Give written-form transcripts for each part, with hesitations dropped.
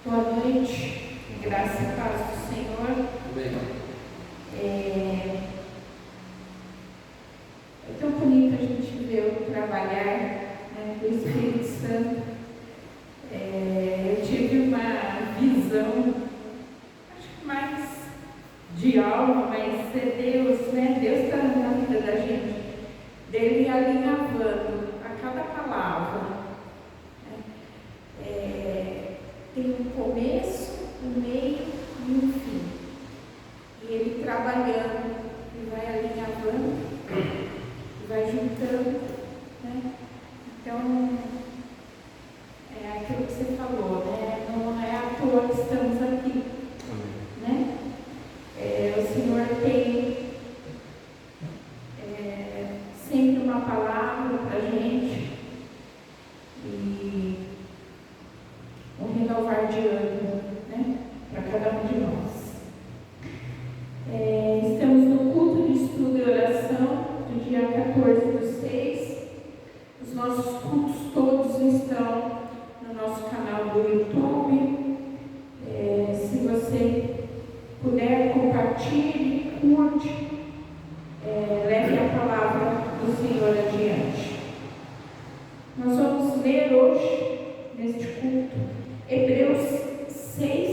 Boa noite, graça e paz do Senhor. Amém. É tão bonito a gente ver o trabalhar, do Espírito Santo. Eu tive uma visão, acho que mais de alma, mas é Deus, Deus está na vida da gente, dele alinhavando a cada palavra. Tem um começo, um meio e um fim. E ele trabalhando, e vai alinhavando, e vai juntando. Então, é aquilo que você falou, não é à toa que estamos aqui. O Senhor tem sempre uma palavra para a gente. E um renovar de ânimo, para cada um de nós. Estamos no culto de estudo e oração do dia 14/6. Os nossos cultos todos estão no nosso canal do YouTube. Se você puder, compartilhe, curte, leve a palavra do Senhor adiante. Nós vamos ler hoje, neste culto, Hebreus 6,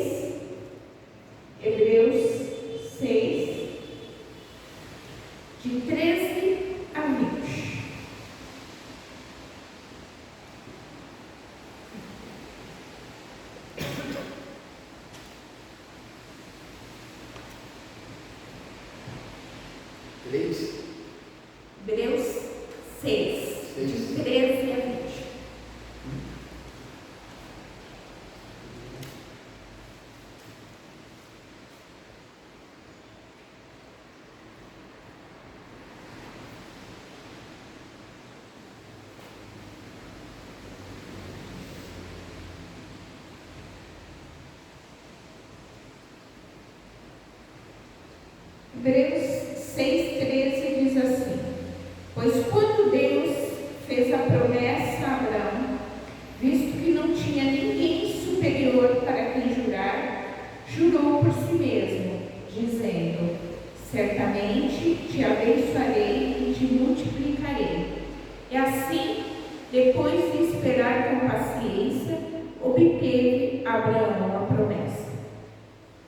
de 13 a 20. Hebreus 6, de 13 a 20. Hebreus 6,13 diz assim: pois quando Deus fez a promessa a Abraão, visto que não tinha ninguém superior para quem jurar, jurou por si mesmo, dizendo: certamente te abençoarei e te multiplicarei. E assim, depois de esperar com paciência, obteve Abraão a promessa.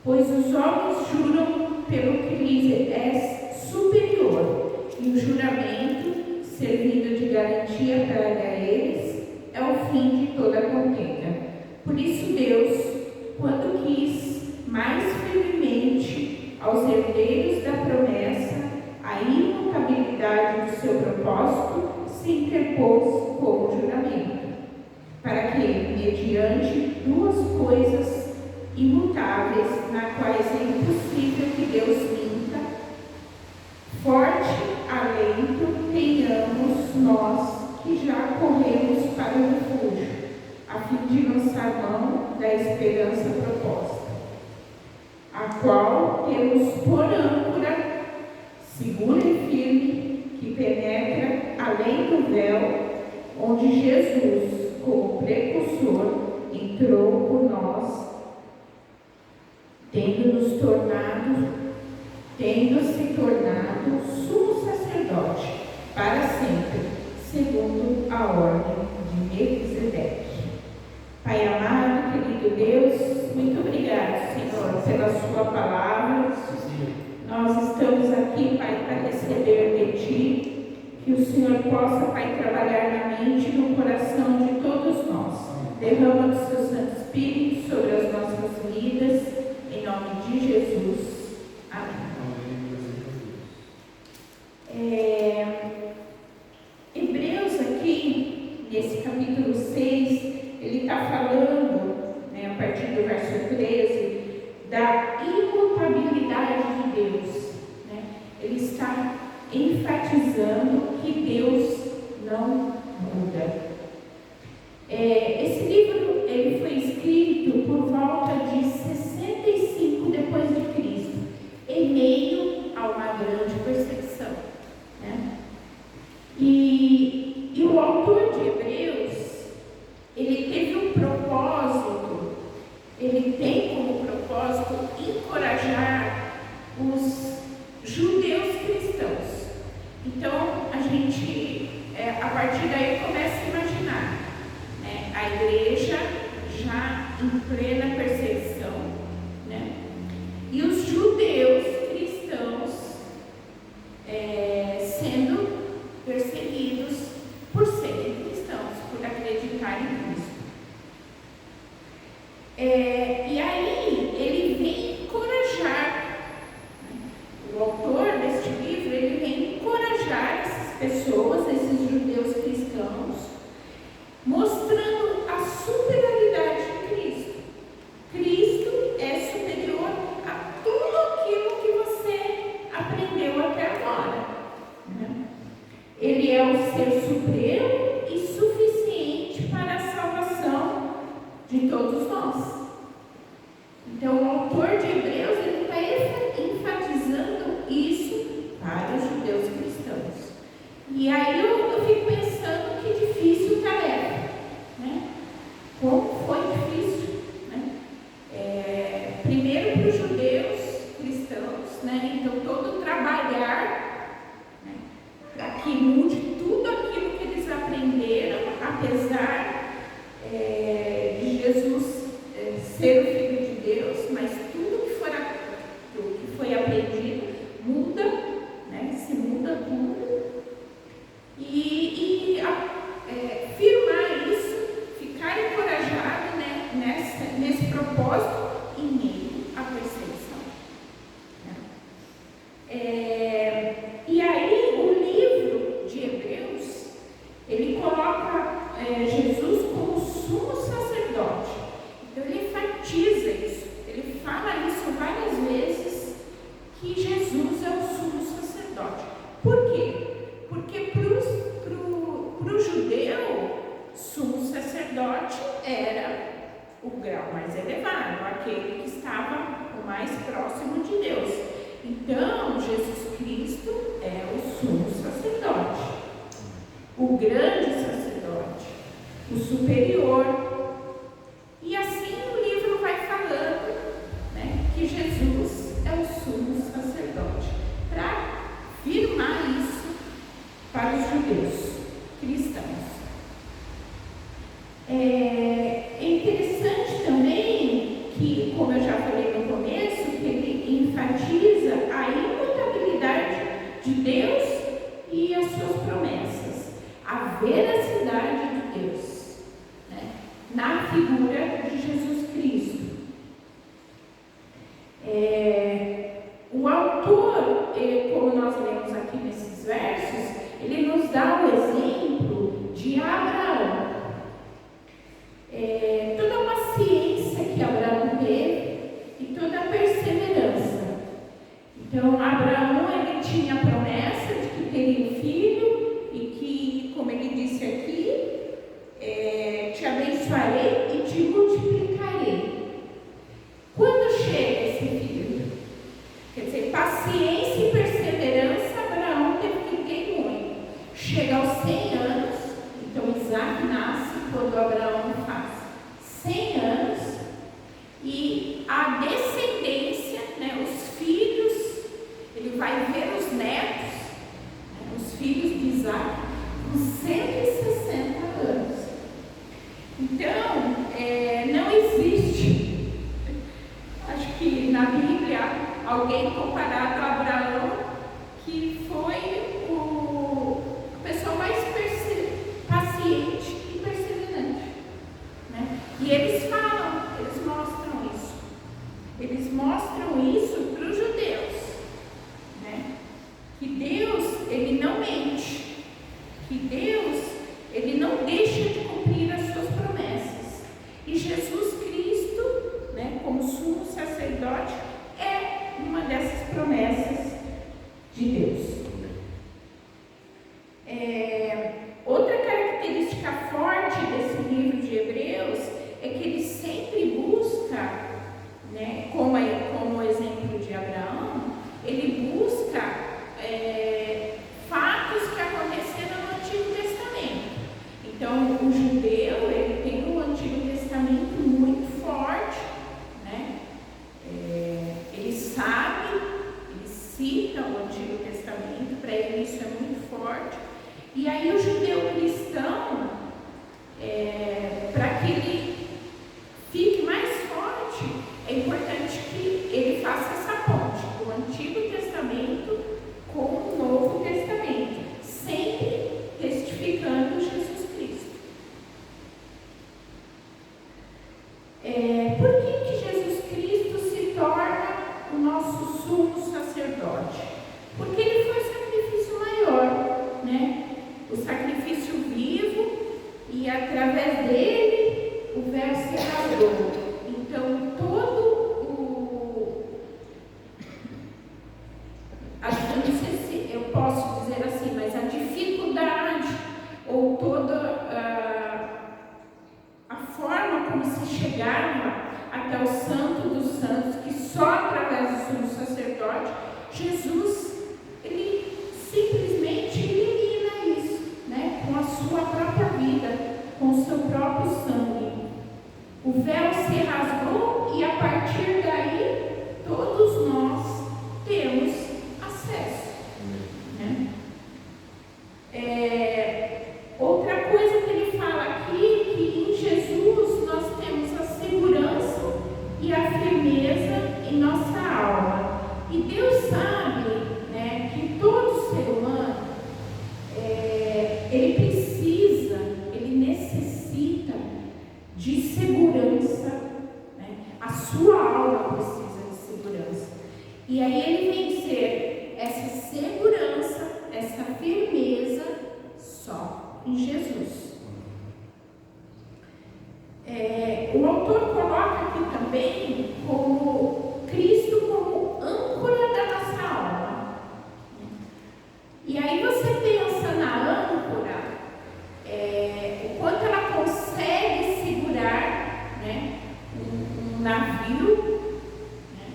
Pois os homens juram pelo que lhes é superior, e o juramento, servindo de garantia para eles, é o fim de toda contenda. Por isso Deus, quando quis mais firmemente aos herdeiros da promessa a imutabilidade do seu propósito, se interpôs com o juramento, para que, mediante duas coisas imutáveis, na quais é impossível que Deus minta, forte alento tenhamos nós que já corremos para o refúgio, a fim de lançar mão da esperança proposta, a qual temos por âncora segura e firme, que penetra além do véu, onde Jesus, como precursor, entrou por nós, tendo-se tornado sumo sacerdote para sempre, segundo a ordem de Melquisedeque. Pai amado, querido Deus, muito obrigado, Senhor, pela sua palavra. Nós estamos aqui, Pai, para receber de Ti, que o Senhor possa, Pai, trabalhar na mente e no coração de todos nós. Derrama do seu Santo Espírito sobre as nossas vidas, em nome de Jesus. Amém. Hebreus aqui, nesse capítulo 6, ele está falando, a partir do verso 13, da imutabilidade de Deus. Ele está enfatizando que Deus não muda. Esse livro ele foi escrito por volta de 65 depois de Cristo, em meio a uma grande perseguição. E o autor de Hebreus, ele teve um propósito, ele em plena perseguição, né? E os judeus cristãos sendo perseguidos por serem cristãos, por acreditar em Cristo. E aí ele vem encorajar, né? O autor deste livro, ele vem encorajar essas pessoas, esses judeus cristãos, mostrando a superioridade de Cristo. Cristo é superior a tudo aquilo que você aprendeu até agora, né? Ele é o ser supremo e suficiente para a salvação de todos nós. Então, o autor de Hebreus ele está enfatizando isso para os judeus cristãos. E aí eu fico pensando que difícil tarefa, né? Como foi difícil, né? Primeiro para os judeus cristãos, né? Então todo trabalhar, né? Para que mude tudo aquilo que eles aprenderam, apesar de Jesus ser o Filho de Deus, mas tudo que foi aprendido muda, né? Se muda tudo. E firmar isso, ficar encorajado, né, nesse propósito em meio à perseguição. E aí o livro de Hebreus, ele coloca Jesus como sumo sacerdote. Então ele enfatiza isso, ele fala isso várias vezes, que Jesus é o sumo sacerdote. Por quê? Porque para o judeu, sumo sacerdote era o grau mais elevado, aquele que estava o mais próximo de Deus. Então, Jesus Cristo é o sumo sacerdote, o grande sacerdote, o superior. E assim o livro vai falando, né, que Jesus é o sumo sacerdote, para firmar isso para os judeus cristãos. É interessante também que, como eu já falei no começo, que ele enfatiza a imutabilidade de Deus e as suas promessas, a veracidade de Deus, né, na figura de Jesus Cristo. O autor, como nós lemos aqui nesses versos, ele nos dá o exemplo de Abraão. Toda a paciência que Abraão teve e toda a perseverança. Então, Abraão, ele tinha a promessa de que teria um filho e que, como ele disse aqui, te abençoarei e te multiplicarei. Quando chega esse filho? Quer dizer, paciência e perseverança, Abraão teve que ter muito. Chega aos 100 anos, então Isaac nasce quando Abraão faz 100 anos, e a descendência, né, os filhos, ele vai ver os netos, né, os filhos de Isaac, com 160 anos. Então, não existe, acho que na Bíblia, alguém comparado a Abraão, que foi a pessoa mais paciente e perseverante, né? E eles falam, eles mostram isso. Eles mostram isso para os judeus, né? Que Deus, ele não mente, que Deus, ele não deixa de cumprir as suas promessas. E Jesus Cristo, né, como sumo sacerdote, é uma dessas promessas de Deus. Outra característica forte desse livro de Hebreus é que ele sempre busca, né, como o exemplo de Abraão, ele busca fatos que aconteceram no Antigo Testamento. Então, o judeu, ele tem o Antigo Testamento muito forte, né? Ele sabe, ele cita o Antigo Testamento, para ele isso é muito forte. E aí o judeu cristão, para que ele fique mais importante que ele faça essa ponte, o Antigo Testamento com o Novo Testamento, sempre testificando Jesus Cristo. Por que Jesus Cristo se torna o nosso sumo sacerdote? Porque ele foi o sacrifício maior, né? O sacrifício vivo, e através dele o véu se rasgou. Então, não sei se eu posso dizer assim, mas a dificuldade ou toda a forma como se chegava até o Santo dos Santos, que só através do sumo sacerdote, Jesus, ele simplesmente elimina isso, né? Com a sua própria vida, com o seu próprio sangue. O véu se rasgou e a partir daí todos nós temos acesso, né? Outra coisa que ele fala aqui, que em Jesus nós temos a segurança e a firmeza em nossa alma. E Deus sabe, né, que todo ser humano, ele precisa, ele necessita de segurança, né? A sua alma precisa de segurança. E aí ele vem dizer essa segurança, essa firmeza só em Jesus. O autor coloca aqui também como Cristo como âncora da nossa alma. E aí você pensa na âncora, o quanto ela consegue segurar, né, um navio, né,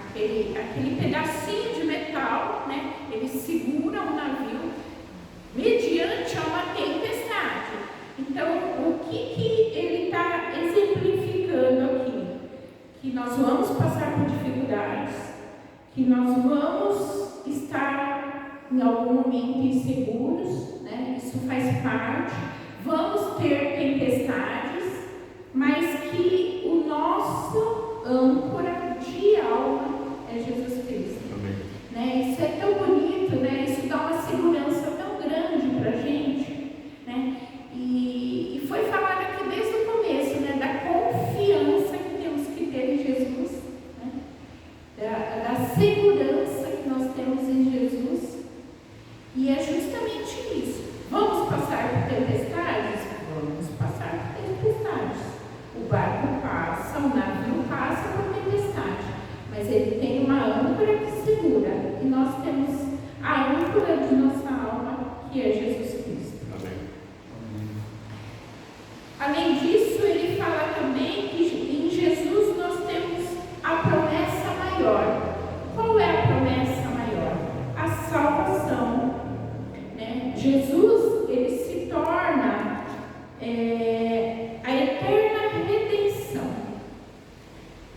aquele pedacinho de metal, né, ele segura um navio mediante a uma tempestade. Então, o que ele está exemplificando aqui? Que nós vamos passar por dificuldades, que nós vamos estar em algum momento inseguros, né? Isso faz parte. Vamos ter tempestades, mas que o nosso âncora de alma é Jesus Cristo. Amém. Né? Isso é tão bonito, né? Isso dá uma segurança tão grande para a gente, né? E foi falado aqui desde o começo, né? Da confiança que temos que ter em Jesus, né? Da segurança que nós temos em Jesus. E é justamente isso. Vamos passar por tempestades? Vamos passar por tempestades. O barco passa, o navio passa por tempestade, mas ele tem uma âncora que segura. E nós temos a âncora de nossa alma, que é Jesus Cristo. Amém. Além disso, ele fala também que em Jesus nós temos a promessa maior. Qual é a promessa maior? A salvação. Jesus, ele se torna a eterna redenção.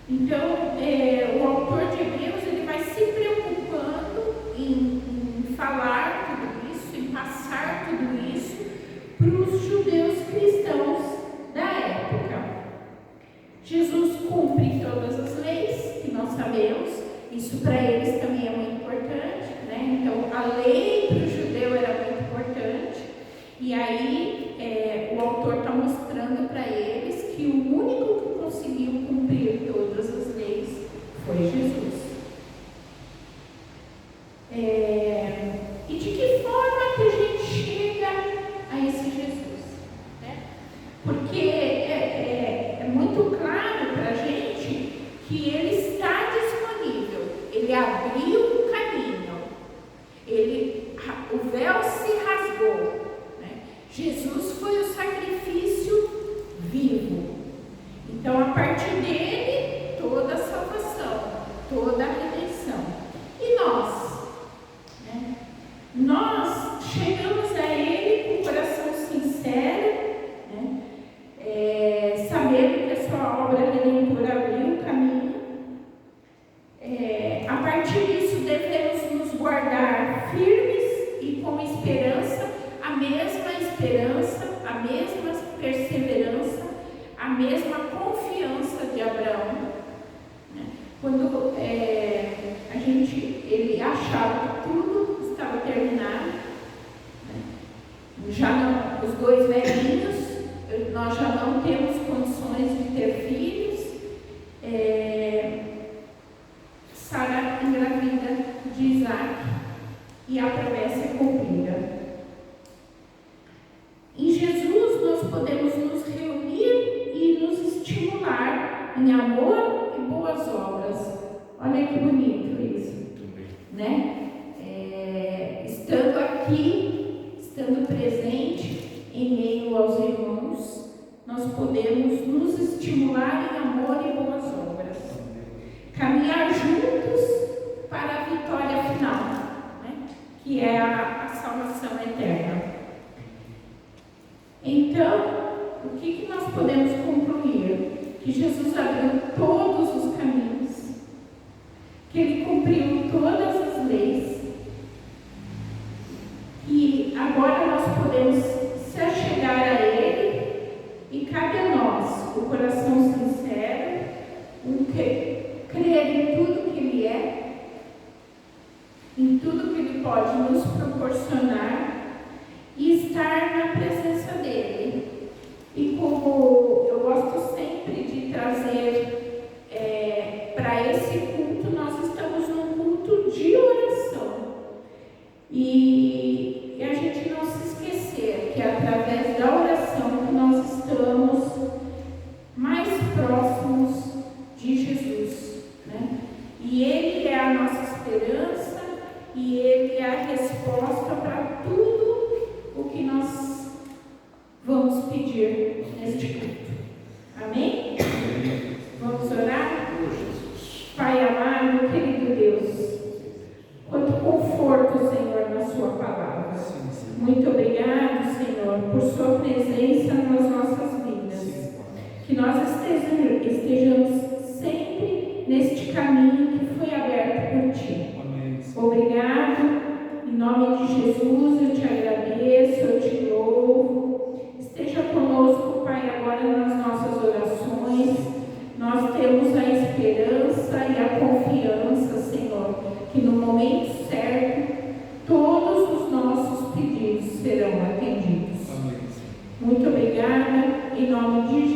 Então, o autor de Hebreus, ele vai se preocupando em falar tudo isso, em passar tudo isso para os judeus cristãos da época. Jesus cumpre todas as leis que nós sabemos, isso para eles também é muito importante, né? Então, a lei para o judeu era muito importante, e aí o autor está mostrando para eles que o único que conseguiu cumprir todas as leis foi Jesus. E de que forma que a gente chega a esse Jesus? Né? Porque é muito claro para a gente que ele está disponível, ele abriu o caminho, o véu se rasgou, né? Jesus foi o sacrifício vivo. Então, a partir dele, todas quando ele achava que tudo estava terminado, né? Já não, os dois velhinhos, nós já não temos condições de ter filhos. Sara engravida de Isaac e a promessa é cumprida. Em Jesus nós podemos nos reunir e nos estimular em amor e boas obras. Olha que bonito isso, né? Estando aqui, estando presente em meio aos irmãos, nós podemos nos estimular em amor e boas obras. Caminhar juntos para a vitória final, né? Que é a salvação eterna. Então, o que nós podemos concluir? Que Jesus abriu todos os caminhos, que Ele cumpriu todas as leis, e agora nós podemos se achegar a Ele, e cabe a nós o coração sincero, crer em tudo que Ele é, em tudo que Ele pode nos proporcionar, e estar na presença dEle. E como eu gosto sempre de trazer para esse culto, nós estamos num culto de oração. E a gente não se esquecer que é através da oração que nós estamos mais próximos de Jesus, né? E Ele é a nossa esperança, e Ele é a resposta para tudo o que nós vamos pedir neste culto. Amém? Vamos orar? Pai amado, querido Deus, quanto conforto, Senhor, na sua palavra. Muito obrigado, Senhor, por sua presença nas nossas vidas. Que nós estejamos sempre neste caminho que foi aberto por Ti. Obrigado. Em nome de Jesus, eu Te agradeço, eu Te louvo. Esteja conosco, Pai, agora nas nossas orações. Nós temos a esperança e a confiança, Senhor, que no momento certo, todos os nossos pedidos serão atendidos. Amém. Muito obrigada, em nome de Jesus.